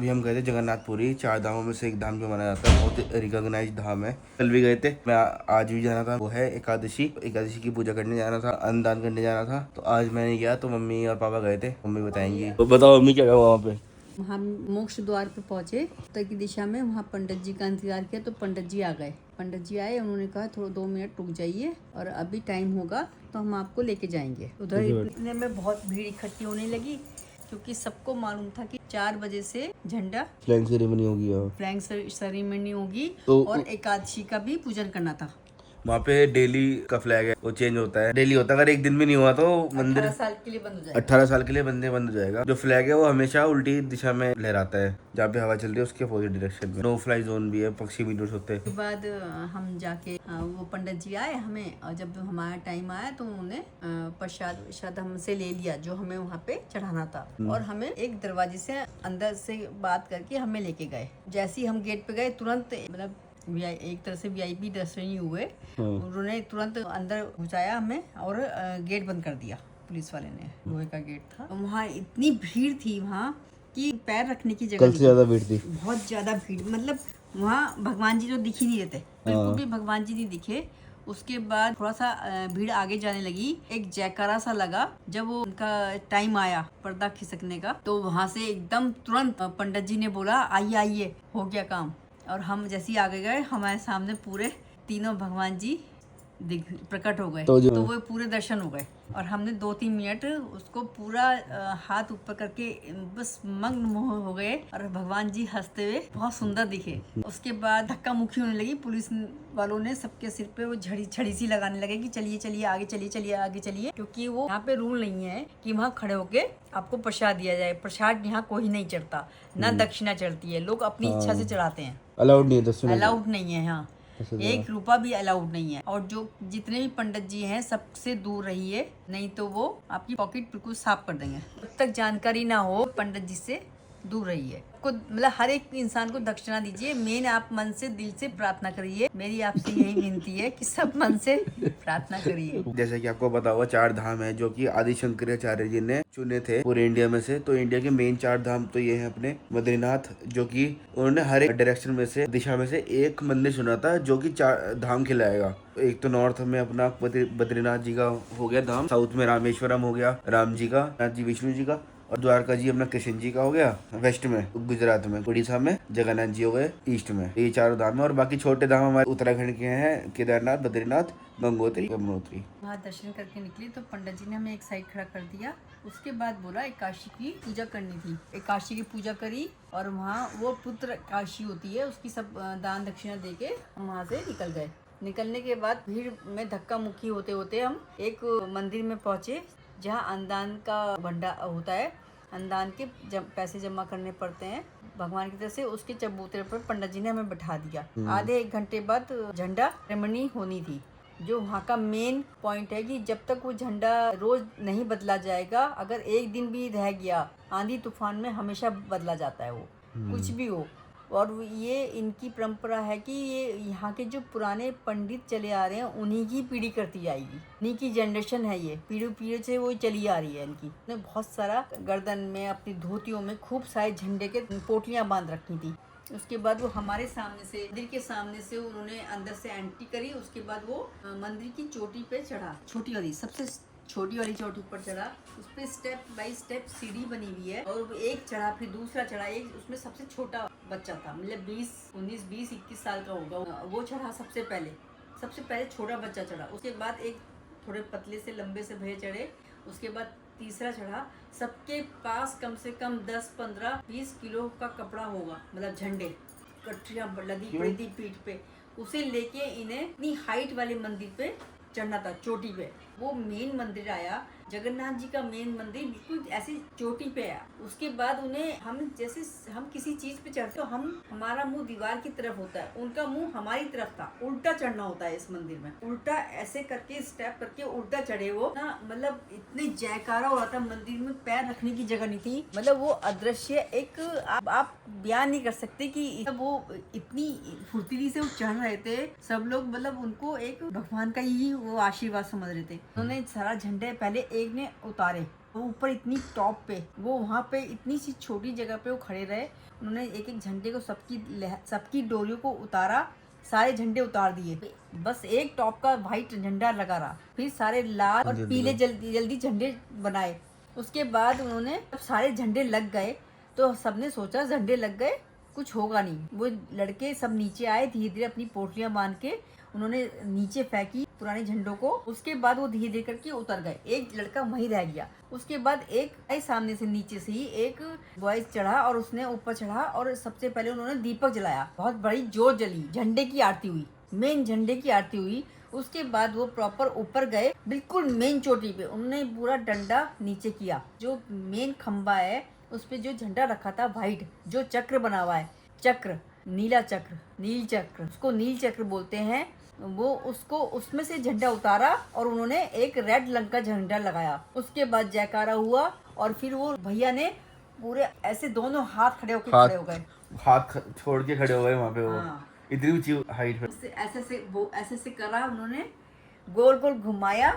अभी हम गए थे जगन्नाथपुरी, 4 धामों में से एक धाम जो माना जाता है, बहुत रिकॉग्नाइज्ड धाम है। कल भी गए थे। मैं आज भी जाना था, वो है एकादशी। एकादशी की पूजा करने जाना था, अन्नदान करने जाना था। तो आज मैं नहीं गया, तो मम्मी और पापा गए थे। मम्मी बताएंगी। तो बताओ मम्मी क्या हुआ वहाँ पे। हम मोक्ष द्वार पे पहुंचे उत्तर की दिशा में। वहाँ पंडित जी का इंतजार किया तो पंडित जी आ गए। पंडित जी आए, उन्होंने कहा थोड़ा 2 मिनट रुक जाइए और अभी टाइम होगा तो हम आपको लेके जाएंगे। उधर इतने में बहुत भीड़ इकट्ठी होने लगी, क्योंकि सबको मालूम था कि 4 बजे से झंडा फ्लैग सेरेमनी होगी। फ्लैग सेरेमनी होगी तो और एकादशी का भी पूजन करना था। वहाँ पे डेली का फ्लैग है, वो चेंज होता है, डेली होता है। अगर एक दिन भी नहीं हुआ तो मंदिर 18 साल के लिए बंद हो जाएगा। 18 साल के लिए बंद हो जाएगा। जो फ्लैग है वो हमेशा उल्टी दिशा में लहराता है, जहाँ पे हवा चल रही है उसके अपोजिट डायरेक्शन में। नो फ्लाई जोन भी है, पक्षी भी नहीं होते। उसके बाद हम जाके वो पंडित जी आए हमें, और जब हमारा टाइम आया तो उन्होंने प्रसाद हमसे ले लिया जो हमें वहाँ पे चढ़ाना था, और हमें एक दरवाजे से अंदर से बात करके हमें लेके गए। जैसे ही हम गेट पे गए, तुरंत मतलब एक तरह से वीआईपी दर्शन ही हुए। उन्होंने तुरंत अंदर घुसाया हमें और गेट बंद कर दिया। पुलिस वाले ने, लोहे का गेट था। वहाँ इतनी भीड़ थी वहाँ कि पैर रखने की जगह कल से ज्यादा भीड़ थी, बहुत ज्यादा भीड़। मतलब वहाँ भगवान जी तो दिख ही नहीं रहते, बिल्कुल भी भगवान जी नहीं दिखे। उसके बाद थोड़ा सा भीड़ आगे जाने लगी, एक जयकारा सा लगा। जब वो उनका टाइम आया पर्दा खिसकने का, तो वहाँ से एकदम तुरंत पंडित जी ने बोला आइए आइए, हो गया काम। और हम जैसे ही आगे गए, हमारे सामने पूरे तीनों भगवान जी प्रकट हो गए। तो वो पूरे दर्शन हो गए, और हमने 2-3 मिनट उसको पूरा हाथ ऊपर करके बस मग्न मोह हो गए, और भगवान जी हंसते हुए बहुत सुंदर दिखे। उसके बाद धक्का मुक्की होने लगी। पुलिस वालों ने सबके सिर पे वो छड़ी सी लगाने लगे कि चलिए चलिए आगे चलिए, चलिए आगे चलिए, क्योंकि वो यहाँ पे रूल नहीं है कि वहाँ खड़े होके आपको प्रसाद दिया जाए। प्रसाद यहाँ कोई नहीं चढ़ता, ना दक्षिणा चढ़ती है, लोग अपनी इच्छा से चढ़ाते हैं। अलाउड नहीं है, अलाउड नहीं है यहाँ, 1 रुपया भी अलाउड नहीं है। और जो जितने भी पंडित जी हैं सबसे दूर रहिए, नहीं तो वो आपकी पॉकेट बिल्कुल साफ कर देंगे। जब तक जानकारी ना हो पंडित जी से दूर रहिए। को मतलब हर एक इंसान को दक्षिणा दीजिए। मेन आप मन से दिल से प्रार्थना करिए। मेरी आपसे यही विनती है कि सब मन से प्रार्थना करिए। जैसे कि आपको पता होगा 4 धाम है जो कि आदि शंकराचार्य जी ने चुने थे पूरे इंडिया में से। तो इंडिया के मेन 4 धाम तो ये है अपने बद्रीनाथ, जो कि उन्होंने हर एक डायरेक्शन में से, दिशा में से एक मंदिर चुना था जो कि 4 धाम खिलाएगा। एक तो नॉर्थ में अपना बद्रीनाथ जी का हो गया धाम, साउथ में रामेश्वरम हो गया राम जी का, नाथ जी विष्णु जी का, और द्वारका जी अपना कृष्ण जी का हो गया वेस्ट में, गुजरात में उड़ीसा में जगन्नाथ जी हो गए ईस्ट में। ये 4 धाम है, और बाकी छोटे धाम हमारे उत्तराखंड के हैं, केदारनाथ, बद्रीनाथ, गंगोत्री, यमुनोत्री। वहाँ दर्शन करके निकली तो पंडित जी ने हमें एक साइड खड़ा कर दिया। उसके बाद बोला एकादशी की पूजा करनी थी। एकादशी की पूजा करी, और वहाँ वो पुत्र एकादशी होती है, उसकी सब दान दक्षिणा देके हम वहाँ से निकल गए। निकलने के बाद भीड़ में धक्का मुक्की होते होते हम एक मंदिर में पहुँचे, जहाँ अन्नदान का भंडार होता है। अन्नदान के पैसे जमा करने पड़ते हैं भगवान की तरफ से। उसके चबूतरे पर पंडित जी ने हमें बैठा दिया। आधे 1 घंटे बाद झंडा सेरेमनी होनी थी। जो वहाँ का मेन पॉइंट है कि जब तक वो झंडा रोज नहीं बदला जाएगा, अगर एक दिन भी रह गया, आंधी तूफान में हमेशा बदला जाता है वो, कुछ भी हो। और ये इनकी परंपरा है कि ये यहाँ के जो पुराने पंडित चले आ रहे हैं, उन्हीं की पीढ़ी करती आएगी, उन्हीं की जनरेशन है ये, पीढ़ी से वो चली आ रही है इनकी। ने बहुत सारा गर्दन में, अपनी धोतियों में खूब सारे झंडे के पोटलियाँ बांध रखी थी। उसके बाद वो हमारे सामने से, मंदिर के सामने से उन्होंने अंदर से एंट्री करी। उसके बाद वो मंदिर की चोटी पे चढ़ा, छोटी वाली, सबसे छोटी वाली चोटी पर चढ़ा। उस पर स्टेप बाय स्टेप सीढ़ी बनी हुई है, और एक चढ़ा, फिर दूसरा चढ़ा। एक उसमें सबसे छोटा बच्चा था, मतलब 19-20-21 साल का होगा, वो चढ़ा सबसे पहले छोटा बच्चा चढ़ा। उसके बाद एक थोड़े पतले से लंबे से भैया चढ़े। उसके बाद तीसरा चढ़ा। सबके पास कम से कम 10-15-20 किलो का कपड़ा होगा, मतलब झंडे कट्टियां लदी पड़ी थी पीठ पे। उसे लेके इन्हें इतनी हाइट वाले मंदिर पे चढ़ना था, चोटी पे। वो मेन मंदिर आया, जगन्नाथ जी का मेन मंदिर बिल्कुल ऐसी चोटी पे आया। उसके बाद उन्हें, हम जैसे हम किसी चीज पे चढ़ते तो हमारा मुंह दीवार की तरफ होता है, उनका मुंह हमारी तरफ था। उल्टा चढ़ना होता है इस मंदिर में, उल्टा ऐसे करके स्टेप करके उल्टा चढ़े वो ना। मतलब इतने जयकारा हो रहा था, मंदिर में पैर रखने की जगह नहीं थी। मतलब वो अदृश्य एक आप बयान नहीं कर सकते कि वो इतनी फुर्तीली से वो चढ़ रहे थे सब लोग। मतलब उनको एक भगवान का ही वो आशीर्वाद समझ रहे थे। उन्होंने सारा झंडे पहले एक ने उतारे, वो ऊपर इतनी टॉप पे, वो वहाँ पे इतनी सी छोटी जगह पे वो खड़े रहे। उन्होंने एक एक झंडे को सबकी डोरियों को उतारा, सारे झंडे उतार दिए, बस एक टॉप का व्हाइट झंडा लगा रहा। फिर सारे लाल और पीले जल्दी जल्दी झंडे बनाए। उसके बाद उन्होंने जब सारे झंडे लग गए तो सबने सोचा झंडे लग गए कुछ होगा नहीं। वो लड़के सब नीचे आए, धीरे धीरे अपनी पोटलियां बांध के उन्होंने नीचे फेंकी पुराने झंडों को। उसके बाद वो धीरे धीरे करके उतर गए। एक लड़का वहीं रह गया। उसके बाद एक सामने से नीचे से ही एक बॉयज चढ़ा और उसने ऊपर चढ़ा और सबसे पहले उन्होंने दीपक जलाया। बहुत बड़ी जोत जली, झंडे की आरती हुई, मेन झंडे की आरती हुई। उसके बाद वो प्रॉपर ऊपर गए, बिल्कुल मेन चोटी पे उन्होंने पूरा डंडा नीचे किया। जो मेन खंबा है उस पे जो झंडा रखा था व्हाइट, जो चक्र बना हुआ है, चक्र, नीला चक्र, नील चक्र, उसको नील चक्र बोलते हैं, वो उसको उसमें से झंडा उतारा और उन्होंने एक रेड रंग का झंडा लगाया। उसके बाद जयकारा हुआ और फिर वो भैया ने पूरे ऐसे दोनों हाथ खड़े होकर खड़े हो गए, हाथ छोड़ के खड़े हो गए वहाँ पे। वो हाँ। इतनी ऊंची हाइट पे ऐसे से करा उन्होंने, गोल गोल घुमाया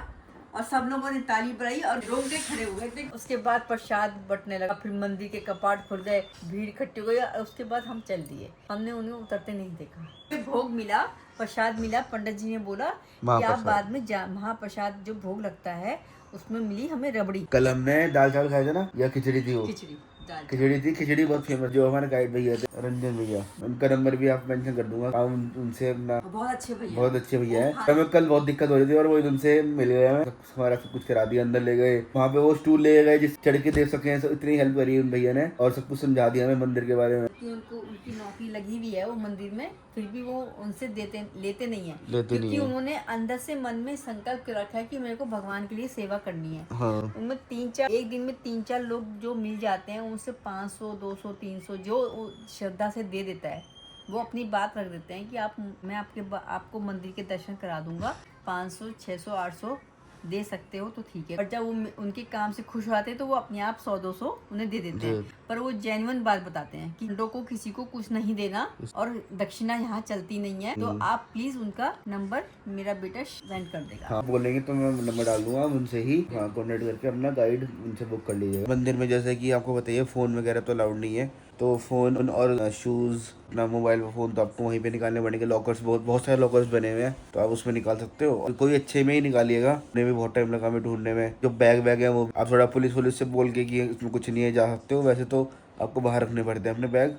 और सब लोगों ने ताली बजाई और रोक के खड़े हो गए थे। उसके बाद प्रसाद बंटने लगा, फिर मंदिर के कपाट खुल गए, भीड़ इकट्ठी हो गई। उसके बाद हम चल दिए, हमने उन्हें उतरते नहीं देखा। फिर भोग मिला, प्रसाद मिला। पंडित जी ने बोला कि आप बाद में महाप्रसाद जो भोग लगता है उसमें मिली हमें रबड़ी। कल हमने दाल चावल खाए थे ना, या खिचड़ी थी? वो खिचड़ी थी। खिचड़ी बहुत फेमस। जो हमारे गाइड भैया थे रंजन भैया, उनका नंबर भी आप मेंशन कर दूंगा। उनसे अपना बहुत अच्छे भैया है। हमें कल बहुत दिक्कत हो रही थी और वो उनसे मिल गए, हमें हमारा सब कुछ करा दिया, अंदर ले गए। वहाँ पे वो स्टूल ले गए जिस चढ़ के देख सके हैं। इतनी हेल्प करी उन भैया ने और सब कुछ समझा दिया हमें मंदिर के बारे में। उनको उनकी नौकरी लगी हुई है वो मंदिर में, फिर भी वो उनसे लेते नहीं है, लेते नहीं क्योंकि है। उन्होंने अंदर से मन में संकल्प रखा है कि मेरे को भगवान के लिए सेवा करनी है। हाँ। उनमें एक दिन में 3-4 लोग जो मिल जाते हैं, उनसे 500, 200, 300 जो श्रद्धा से दे देता है, वो अपनी बात रख देते हैं कि मैं आपको मंदिर के दर्शन करा दूंगा, 500, 600, 800 दे सकते हो तो ठीक है। पर जब वो उनके काम से खुश होते हैं तो वो अपने आप 100-200 उन्हें दे देते हैं। पर वो जेन्युइन बात बताते हैं कि झंडों को किसी को कुछ नहीं देना और दक्षिणा यहाँ चलती नहीं है। तो आप प्लीज उनका नंबर मेरा बेटा सेंड कर देगा। हाँ, बोलेंगे तो मैं नंबर डाल दूंगा, उनसे ही कॉन्टेक्ट करके अपना गाइड उनसे बुक कर लीजिएगा। मंदिर में जैसे कि आपको बताइए फोन वगैरह तो अलाउड नहीं है, तो फोन और शूज ना मोबाइल फोन तो आपको वहीं पे निकालने पड़ेंगे। लॉकर्स बहुत सारे लॉकर्स बने हुए हैं, तो आप उसमें निकाल सकते हो। और कोई अच्छे में ही निकालिएगा, उन्हें भी बहुत टाइम लगा हमें ढूंढने में। जो बैग है वो आप थोड़ा पुलिस से बोल के कि इसमें कुछ नहीं है जा सकते हो। वैसे तो आपको बाहर रखने पड़ते हैं अपने बैग,